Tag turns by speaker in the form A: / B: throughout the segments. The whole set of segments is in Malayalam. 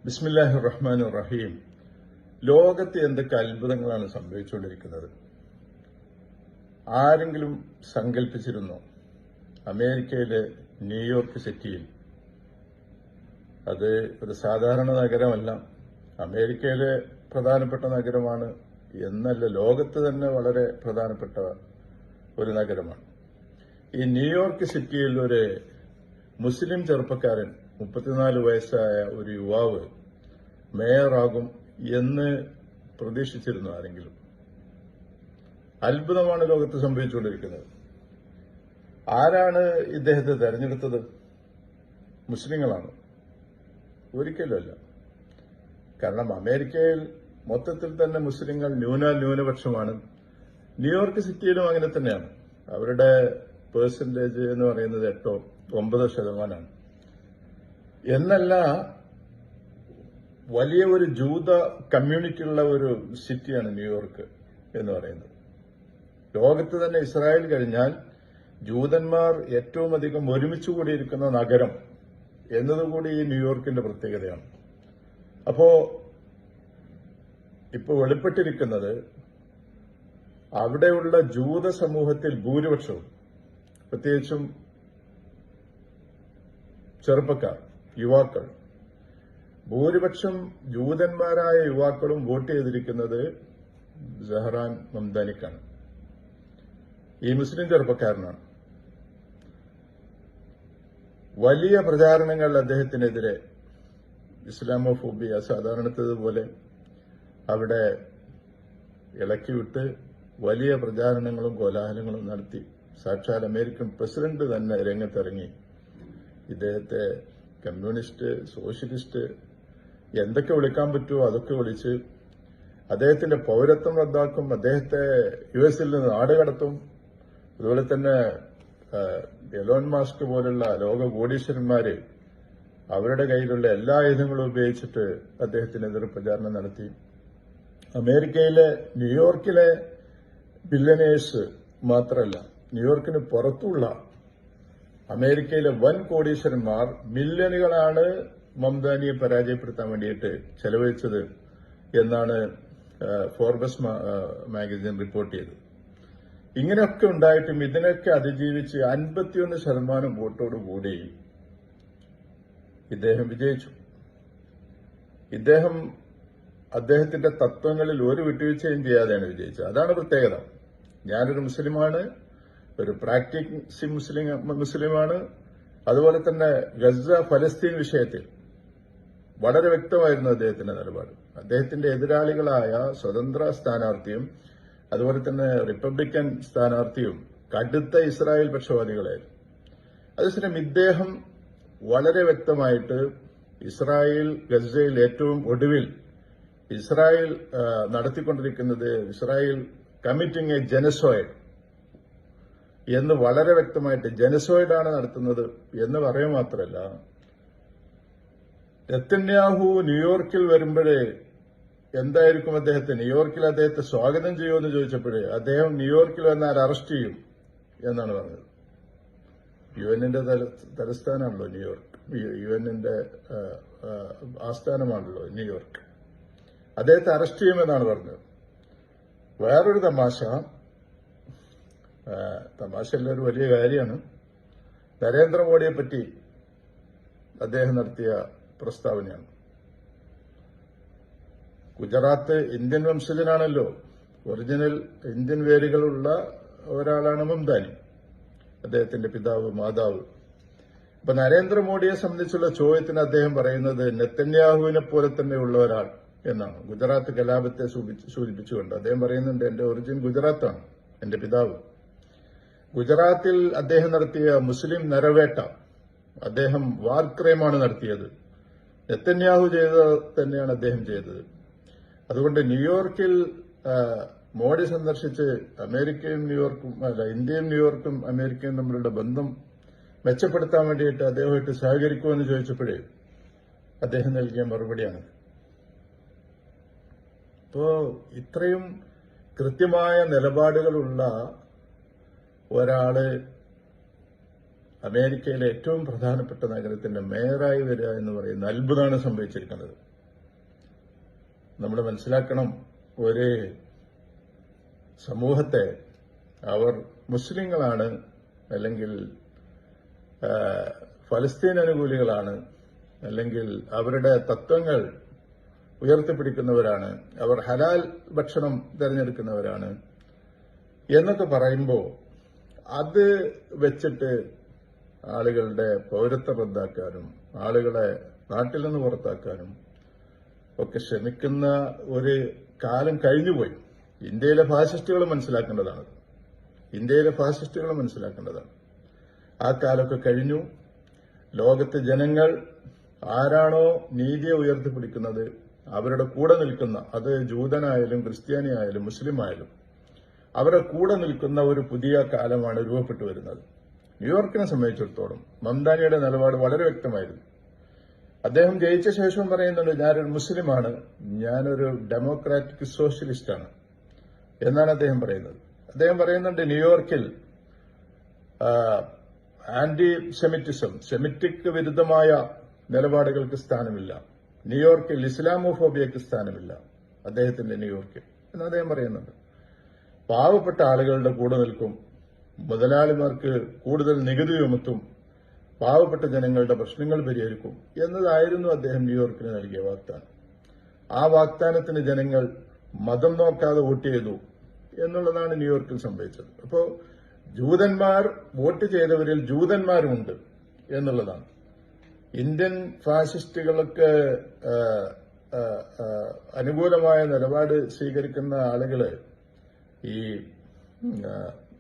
A: ബിസ്മില്ലാഹിർ റഹ്മാനിർ റഹീം. ലോകത്ത് എന്തൊക്കെ അത്ഭുതങ്ങളാണ് സംഭവിച്ചുകൊണ്ടിരിക്കുന്നത്. ആരെങ്കിലും സങ്കല്പിച്ചിരുന്നോ അമേരിക്കയിലെ ന്യൂയോർക്ക് സിറ്റിയിൽ, അത് ഒരു സാധാരണ നഗരമല്ല, അമേരിക്കയിലെ പ്രധാനപ്പെട്ട നഗരമാണ് എന്നല്ല, ലോകത്ത് തന്നെ വളരെ പ്രധാനപ്പെട്ട ഒരു നഗരമാണ്. ഈ ന്യൂയോർക്ക് സിറ്റിയിൽ ഒരു മുസ്ലിം ചെറുപ്പക്കാരൻ, 34 വയസ്സായ ഒരു യുവാവ് മേയറാകും എന്ന് പ്രതീക്ഷിച്ചിരുന്നു ആരെങ്കിലും? അത്ഭുതമാണ് ലോകത്ത് സംഭവിച്ചുകൊണ്ടിരിക്കുന്നത്. ആരാണ് ഇദ്ദേഹത്തെ തെരഞ്ഞെടുത്തത്? മുസ്ലിങ്ങളാണ്? ഒരിക്കലുമല്ല. കാരണം അമേരിക്കയിൽ മൊത്തത്തിൽ തന്നെ മുസ്ലിങ്ങൾ ന്യൂനപക്ഷമാണ്. ന്യൂയോർക്ക് സിറ്റിയിലും അങ്ങനെ തന്നെയാണ്. അവരുടെ പേഴ്സന്റേജ് എന്ന് പറയുന്നത് 8-9% എന്നല്ല, വലിയ ഒരു ജൂത കമ്മ്യൂണിറ്റി ഉള്ള ഒരു സിറ്റിയാണ് ന്യൂയോർക്ക് എന്ന് പറയുന്നത്. ലോകത്ത് തന്നെ ഇസ്രായേൽ കഴിഞ്ഞാൽ ജൂതന്മാർ ഏറ്റവും അധികം ഒരുമിച്ച് കൂടിയിരിക്കുന്ന നഗരം എന്നതുകൂടി ഈ ന്യൂയോർക്കിന്റെ പ്രത്യേകതയാണ്. ഇപ്പോ വെളിപ്പെട്ടിരിക്കുന്നത്, അവിടെയുള്ള ജൂത സമൂഹത്തിൽ ഭൂരിപക്ഷവും, പ്രത്യേകിച്ചും ചെറുപ്പക്കാർ, യുവാക്കൾ, ഭൂരിപക്ഷം ജൂതന്മാരായ യുവാക്കളും വോട്ട് ചെയ്തിരിക്കുന്നത് സഹറാൻ മംദാനിക്കാണ്. ഈ മുസ്ലിം ചെറുപ്പക്കാരനാണ്. വലിയ പ്രചാരണങ്ങൾ അദ്ദേഹത്തിനെതിരെ, ഇസ്ലാമോഫോബിയ സാധാരണത്തതുപോലെ അവിടെ ഇളക്കിവിട്ട് വലിയ പ്രചാരണങ്ങളും കോലാഹലങ്ങളും നടത്തി. സാക്ഷാൽ അമേരിക്കൻ പ്രസിഡന്റ് തന്നെ രംഗത്തിറങ്ങി ഇദ്ദേഹത്തെ കമ്മ്യൂണിസ്റ്റ്, സോഷ്യലിസ്റ്റ്, എന്തൊക്കെ വിളിക്കാൻ പറ്റുമോ അതൊക്കെ വിളിച്ച് അദ്ദേഹത്തിന്റെ പൌരത്വം റദ്ദാക്കും, അദ്ദേഹത്തെ യുഎസിൽ നിന്ന് നാടുകടത്തും. അതുപോലെ തന്നെ എലോൺ മാസ്ക് പോലുള്ള ലോക കോടീശ്വരന്മാര് അവരുടെ കയ്യിലുള്ള എല്ലാ ആയുധങ്ങളും ഉപയോഗിച്ചിട്ട് അദ്ദേഹത്തിനെതിരെ പ്രചാരണം നടത്തി. അമേരിക്കയിലെ ന്യൂയോർക്കിലെ ബില്യനേഴ്സ് മാത്രമല്ല, ന്യൂയോർക്കിന് പുറത്തുള്ള അമേരിക്കയിലെ വൻ കോടീശ്വരന്മാർ മില്യനുകളാണ് മംദാനിയെ പരാജയപ്പെടുത്താൻ വേണ്ടിയിട്ട് ചെലവഴിച്ചത് എന്നാണ് ഫോർബ്സ് മാഗസിൻ റിപ്പോർട്ട് ചെയ്തത്. ഇങ്ങനെയൊക്കെ ഉണ്ടായിട്ടും ഇതിനൊക്കെ അതിജീവിച്ച് 51% വോട്ടോടുകൂടി ഇദ്ദേഹം വിജയിച്ചു. അദ്ദേഹത്തിന്റെ തത്വങ്ങളിൽ ഒരു വിട്ടുവീഴ്ചയും ചെയ്യാതെയാണ് വിജയിച്ചത്. അതാണ് പ്രത്യേകത. ഞാനൊരു മുസ്ലിമാണ്, ഒരു പ്രാക്ടീസിംഗ് മുസ്ലിമാണ്. അതുപോലെ തന്നെ ഗസ ഫലസ്തീൻ വിഷയത്തിൽ വളരെ വ്യക്തമായിരുന്നു അദ്ദേഹത്തിന്റെ നിലപാട്. അദ്ദേഹത്തിന്റെ എതിരാളികളായ സ്വതന്ത്ര സ്ഥാനാർത്ഥിയും അതുപോലെ തന്നെ റിപ്പബ്ലിക്കൻ സ്ഥാനാർത്ഥിയും കടുത്ത ഇസ്രായേൽ പക്ഷപാതികളായിരുന്നു. അതേസമയം ഇദ്ദേഹം വളരെ വ്യക്തമായിട്ട് ഇസ്രായേൽ ഗസയിൽ ഏറ്റവും ഒടുവിൽ ഇസ്രായേൽ നടത്തിക്കൊണ്ടിരിക്കുന്നത്, ഇസ്രായേൽ കമ്മിറ്റിംഗ് എ ജനസോയിഡ് എന്ന് വളരെ വ്യക്തമായിട്ട്, ജനസോയിഡാണ് നടത്തുന്നത് എന്ന് പറയുക മാത്രമല്ല, നെതന്യാഹു ന്യൂയോർക്കിൽ വരുമ്പോഴേ എന്തായിരിക്കും ന്യൂയോർക്കിൽ അദ്ദേഹത്തെ സ്വാഗതം ചെയ്യുമെന്ന് ചോദിച്ചപ്പോഴേ അദ്ദേഹം ന്യൂയോർക്കിൽ വന്നാൽ അറസ്റ്റ് ചെയ്യും എന്നാണ് പറഞ്ഞത്. യുഎന്നിന്റെ തലസ്ഥാനമാണല്ലോ ന്യൂയോർക്ക്, യുഎന്നിന്റെ ആസ്ഥാനമാണല്ലോ ന്യൂയോർക്ക്. അദ്ദേഹത്തെ അറസ്റ്റ് ചെയ്യുമെന്നാണ് പറഞ്ഞത്. വേറൊരു തമാശയുള്ള ഒരു വലിയ കാര്യമാണ്, നരേന്ദ്രമോദിയെ പറ്റി അദ്ദേഹം നടത്തിയ പ്രസ്താവനയാണ്. ഗുജറാത്ത് ഇന്ത്യൻ വംശജനാണല്ലോ, ഒറിജിനൽ ഇന്ത്യൻ വേരുകളുള്ള ഒരാളാണ് മംദാനി, അദ്ദേഹത്തിന്റെ പിതാവ്, മാതാവ്. അപ്പൊ നരേന്ദ്രമോദിയെ സംബന്ധിച്ചുള്ള ചോദ്യത്തിന് അദ്ദേഹം പറയുന്നത് നെതന്യാഹുവിനെ പോലെ തന്നെയുള്ള ഒരാൾ എന്നാണ്. ഗുജറാത്ത് കലാപത്തെ സൂചിപ്പിച്ചുകൊണ്ട് അദ്ദേഹം പറയുന്നുണ്ട്, എന്റെ ഒറിജിൻ ഗുജറാത്താണ്, എന്റെ പിതാവ്. ഗുജറാത്തിൽ അദ്ദേഹം നടത്തിയ മുസ്ലിം നരവേട്ട, അദ്ദേഹം വാർ ക്രൈമാണ് നടത്തിയത്. നെതന്യാഹു ചെയ്തത് തന്നെയാണ് അദ്ദേഹം ചെയ്തത്. അതുകൊണ്ട് ന്യൂയോർക്കിൽ മോഡി സന്ദർശിച്ച് ഇന്ത്യയും ന്യൂയോർക്കും അമേരിക്കയും തമ്മിലുള്ള ബന്ധം മെച്ചപ്പെടുത്താൻ വേണ്ടിയിട്ട് അദ്ദേഹമായിട്ട് സഹകരിക്കുമെന്ന് ചോദിച്ചപ്പോഴേ അദ്ദേഹം നൽകിയ മറുപടിയാണ്. അപ്പോ ഇത്രയും കൃത്യമായ നിലപാടുകളുള്ള ഒരാള് അമേരിക്കയിലെ ഏറ്റവും പ്രധാനപ്പെട്ട നഗരത്തിന്റെ മേയറായി വരിക എന്ന് പറയുന്ന അത്ഭുതമാണ് സംഭവിച്ചിരിക്കുന്നത്. നമ്മൾ മനസ്സിലാക്കണം, ഒരു സമൂഹത്തെ അവർ മുസ്ലിങ്ങളാണ്, അല്ലെങ്കിൽ ഫലസ്തീൻ അനുകൂലികളാണ്, അല്ലെങ്കിൽ അവരുടെ തത്വങ്ങൾ ഉയർത്തിപ്പിടിക്കുന്നവരാണ്, അവർ ഹലാൽ ഭക്ഷണം തിരഞ്ഞെടുക്കുന്നവരാണ് എന്നൊക്കെ പറയുമ്പോൾ അത് വെച്ചിട്ട് ആളുകളുടെ പൌരത്വം റദ്ദാക്കാനും ആളുകളെ നാട്ടിൽ നിന്ന് പുറത്താക്കാനും ഒക്കെ ശ്രമിക്കുന്ന ഒരു കാലം കഴിഞ്ഞുപോയി. ഇന്ത്യയിലെ ഫാസിസ്റ്റുകൾ മനസ്സിലാക്കേണ്ടതാണ്. ഇന്ത്യയിലെ ഫാസിസ്റ്റുകൾ മനസ്സിലാക്കേണ്ടതാണ്. ആ കാലമൊക്കെ കഴിഞ്ഞു. ലോകത്തെ ജനങ്ങൾ ആരാണോ നീതിയെ ഉയർത്തിപ്പിടിക്കുന്നത് അവരുടെ കൂടെ നിൽക്കുന്ന, അത് ജൂതനായാലും ക്രിസ്ത്യാനിയായാലും മുസ്ലിം ആയാലും അവരുടെ കൂടെ നിൽക്കുന്ന ഒരു പുതിയ കാലമാണ് രൂപപ്പെട്ടു വരുന്നത്. ന്യൂയോർക്കിനെ സംബന്ധിച്ചിടത്തോളം മംദാനിയുടെ നിലപാട് വളരെ വ്യക്തമായിരുന്നു. അദ്ദേഹം ജയിച്ച ശേഷം പറയുന്നുണ്ട്, ഞാനൊരു മുസ്ലിമാണ്, ഞാനൊരു ഡെമോക്രാറ്റിക് സോഷ്യലിസ്റ്റാണ് എന്നാണ് അദ്ദേഹം പറയുന്നത്. അദ്ദേഹം പറയുന്നുണ്ട്, ന്യൂയോർക്കിൽ ആന്റി സെമിറ്റിസം, സെമിറ്റിക് വിരുദ്ധമായ നിലപാടുകൾക്ക് സ്ഥാനമില്ല. ന്യൂയോർക്കിൽ ഇസ്ലാമോഫോബിയക്ക് സ്ഥാനമില്ല അദ്ദേഹത്തിന്റെ ന്യൂയോർക്കിൽ എന്ന് അദ്ദേഹം പറയുന്നുണ്ട്. പാവപ്പെട്ട ആളുകളുടെ കൂടെ നിൽക്കും, മുതലാളിമാർക്ക് കൂടുതൽ നികുതി ചുമത്തും, പാവപ്പെട്ട ജനങ്ങളുടെ പ്രശ്നങ്ങൾ പരിഹരിക്കും എന്നതായിരുന്നു അദ്ദേഹം ന്യൂയോർക്കിന് നൽകിയ വാഗ്ദാനം. ആ വാഗ്ദാനത്തിന് ജനങ്ങൾ മതം നോക്കാതെ വോട്ട് ചെയ്തു എന്നുള്ളതാണ് ന്യൂയോർക്കിൽ സംഭവിച്ചത്. അപ്പോൾ ജൂതന്മാർ വോട്ട് ചെയ്തവരിൽ ജൂതന്മാരുമുണ്ട് എന്നുള്ളതാണ്. ഇന്ത്യൻ ഫാസിസ്റ്റുകൾക്ക് അനുകൂലമായ നിലപാട് സ്വീകരിക്കുന്ന ആളുകള് ഈ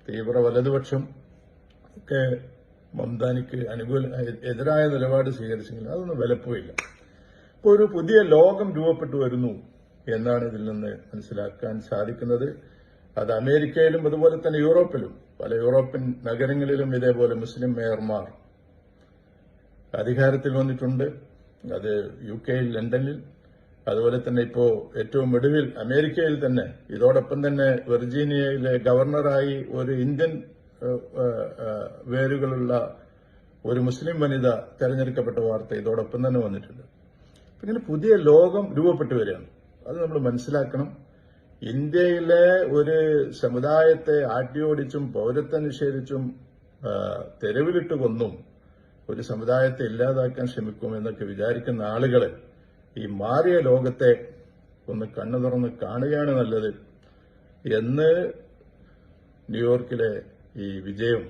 A: തീവ്ര വലതുപക്ഷം ഒക്കെ മംദാനിക്ക് എതിരായ നിലപാട് സ്വീകരിച്ചെങ്കിൽ അതൊന്നും വിലപ്പോയില്ല. ഇപ്പോൾ ഒരു പുതിയ ലോകം രൂപപ്പെട്ടു വരുന്നു എന്നാണ് ഇതിൽ നിന്ന് മനസ്സിലാക്കാൻ സാധിക്കുന്നത്. അത് അമേരിക്കയിലും അതുപോലെ തന്നെ യൂറോപ്പിലും പല യൂറോപ്യൻ നഗരങ്ങളിലും ഇതേപോലെ മുസ്ലിം മേയർമാർ അധികാരത്തിൽ വന്നിട്ടുണ്ട്. അത് UK-യിൽ, ലണ്ടനിൽ, അതുപോലെ തന്നെ ഇപ്പോ ഏറ്റവും ഒടുവിൽ അമേരിക്കയിൽ തന്നെ, ഇതോടൊപ്പം തന്നെ വെർജീനിയയിലെ ഗവർണറായി ഒരു ഇന്ത്യൻ വേരുകളുള്ള ഒരു മുസ്ലിം വനിത തെരഞ്ഞെടുക്കപ്പെട്ട വാർത്ത ഇതോടൊപ്പം തന്നെ വന്നിട്ടുണ്ട്. ഇങ്ങനെ പുതിയ ലോകം രൂപപ്പെട്ടു വരികയാണ്. അത് നമ്മൾ മനസ്സിലാക്കണം. ഇന്ത്യയിലെ ഒരു സമുദായത്തെ ആട്ടിയോടിച്ചും പൌരത്വം നിഷേധിച്ചും തെരുവിലിട്ട് കൊന്നും ഒരു സമുദായത്തെ ഇല്ലാതാക്കാൻ ശ്രമിക്കുമെന്നൊക്കെ വിചാരിക്കുന്ന ആളുകളെ ഈ മാറിയ ലോകത്തെ ഒന്ന് കണ്ണു തുറന്ന് കാണുകയാണ് നല്ലത് എന്ന് ന്യൂയോർക്കിലെ ഈ വിജയം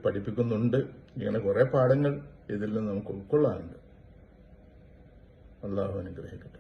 A: പഠിപ്പിക്കുന്നുണ്ട്. ഇങ്ങനെ കുറെ പാഠങ്ങൾ ഇതിൽ നിന്ന് നമുക്ക് ഉൾക്കൊള്ളാനുണ്ട്. അള്ളാഹു അനുഗ്രഹിക്കട്ടെ.